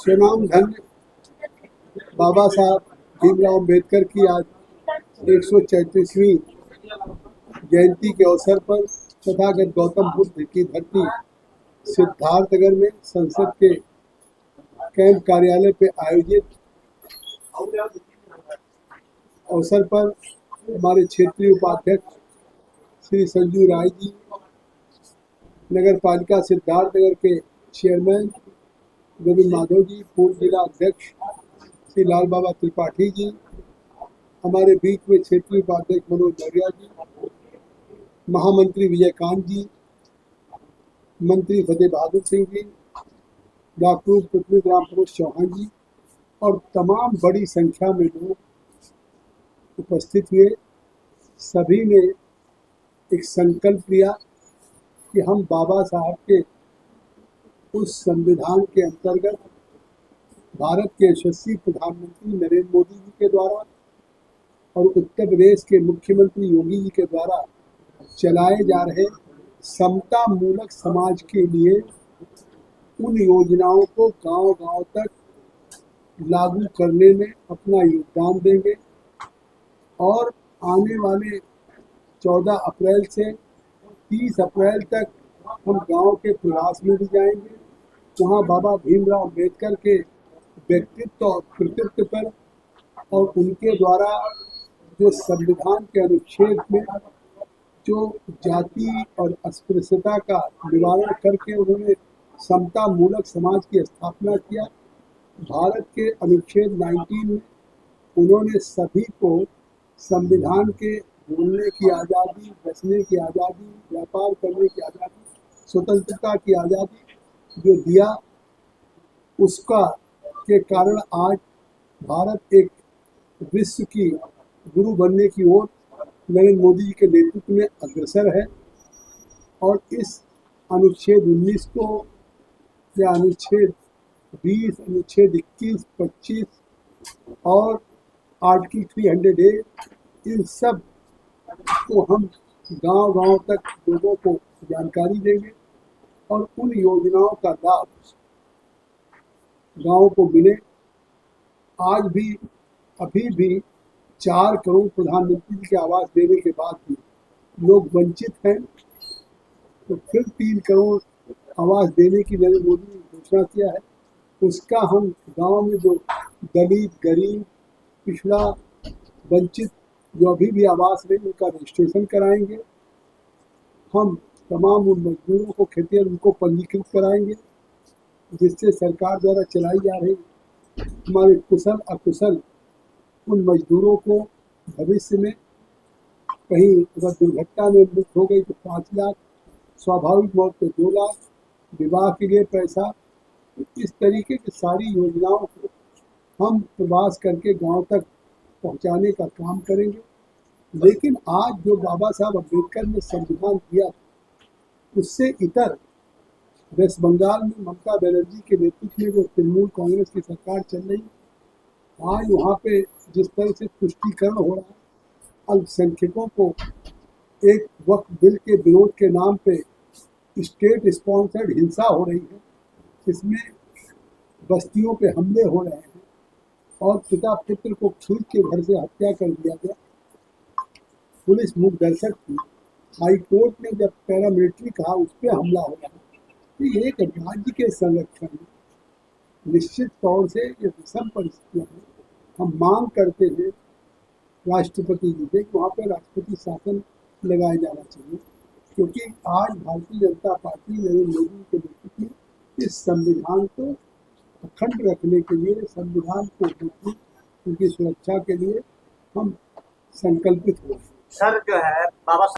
स्वनाम धन्य बाबा साहब भीमराव अम्बेडकर की आज 134वीं जयंती के अवसर पर तथागत गौतम बुद्ध की धरती सिद्धार्थनगर में संसद के कैंप कार्यालय पे आयोजित अवसर पर हमारे क्षेत्रीय उपाध्यक्ष श्री संजू राय जी, नगर पालिका सिद्धार्थनगर के चेयरमैन गोविंद माधव जी, पूर्व जिला अध्यक्ष श्री लाल बाबा त्रिपाठी जी, हमारे बीच में क्षेत्रीय उपाध्यक्ष मनोज मौर्य जी, महामंत्री विजयकांत जी, मंत्री फतेह बहादुर सिंह जी, डॉक्टर पृथ्वीराम प्रमोद चौहान जी और तमाम बड़ी संख्या में लोग उपस्थित हुए। सभी ने एक संकल्प लिया कि हम बाबा साहब के उस संविधान के अंतर्गत भारत के यशस्वी प्रधानमंत्री नरेंद्र मोदी जी के द्वारा और उत्तर प्रदेश के मुख्यमंत्री योगी जी के द्वारा चलाए जा रहे समता मूलक समाज के लिए उन योजनाओं को गांव-गांव तक लागू करने में अपना योगदान देंगे और आने वाले 14 अप्रैल से 30 अप्रैल तक हम गांव के प्रवास में भी जाएंगे। वहाँ बाबा भीमराव अम्बेडकर के व्यक्तित्व और कृतित्व पर और उनके द्वारा जो संविधान के अनुच्छेद में जो जाति और अस्पृश्यता का निवारण करके उन्होंने समता मूलक समाज की स्थापना किया। भारत के अनुच्छेद 19 में उन्होंने सभी को संविधान के बोलने की आज़ादी, बसने की आज़ादी, व्यापार करने की आज़ादी, स्वतंत्रता की आज़ादी जो दिया, उसका के कारण आज भारत एक विश्व की गुरु बनने की ओर नरेंद्र मोदी जी के नेतृत्व में अग्रसर है। और इस अनुच्छेद 19 को या अनुच्छेद 20, अनुच्छेद 21, 25 और आर्टिकल 300A इन सब को हम गांव-गांव तक लोगों को जानकारी देंगे और उन योजनाओं का लाभ गांव को मिले। आज भी अभी भी 4 करोड़ प्रधानमंत्री जी के आवास देने के बाद भी लोग वंचित हैं, तो फिर 3 करोड़ आवास देने की नरेंद्र मोदी ने घोषणा किया है। उसका हम गांव में जो दलित, गरीब, पिछड़ा, वंचित जो अभी भी आवास नहीं उनका रजिस्ट्रेशन कराएंगे। हम तमाम उन मजदूरों को खेतिहर उनको पंजीकृत कराएंगे, जिससे सरकार द्वारा चलाई जा रही हमारे कुशल अकुशल उन मजदूरों को भविष्य में कहीं अगर दुर्घटना में मृत्यु हो गई तो 5 लाख, स्वाभाविक मौत पे 2 लाख, विवाह के लिए पैसा, इस तरीके की सारी योजनाओं को हम प्रवास करके गांव तक पहुंचाने का काम करेंगे। लेकिन आज जो बाबा साहब अम्बेडकर ने संविधान दिया उससे इतर वेस्ट बंगाल में ममता बनर्जी के नेतृत्व में जो तृणमूल कांग्रेस की सरकार चल रही, आज वहाँ पे जिस तरह से तुष्टीकरण हो रहा है, अल्पसंख्यकों को एक वक्फ बिल के विरोध के नाम पे स्टेट स्पॉन्सर्ड हिंसा हो रही है, इसमें बस्तियों पे हमले हो रहे हैं और पिता पुत्र को खींच के घर से हत्या कर दिया गया। पुलिस मुख दर्शक थी, हाई कोर्ट ने जब पैरामिलिट्री कहा उस पर हमला हो रहा है। तो एक राज्य के संरक्षण में निश्चित तौर से ये विषम परिस्थितियाँ हैं। हम मांग करते हैं राष्ट्रपति जी से कि वहाँ पर राष्ट्रपति शासन लगाया जाना चाहिए, क्योंकि आज भारतीय जनता पार्टी नरेंद्र मोदी के नेतृत्व में इस संविधान को अखंड रखने के लिए, संविधान को उनकी सुरक्षा के लिए हम संकल्पित हुए। सर जो है बाबा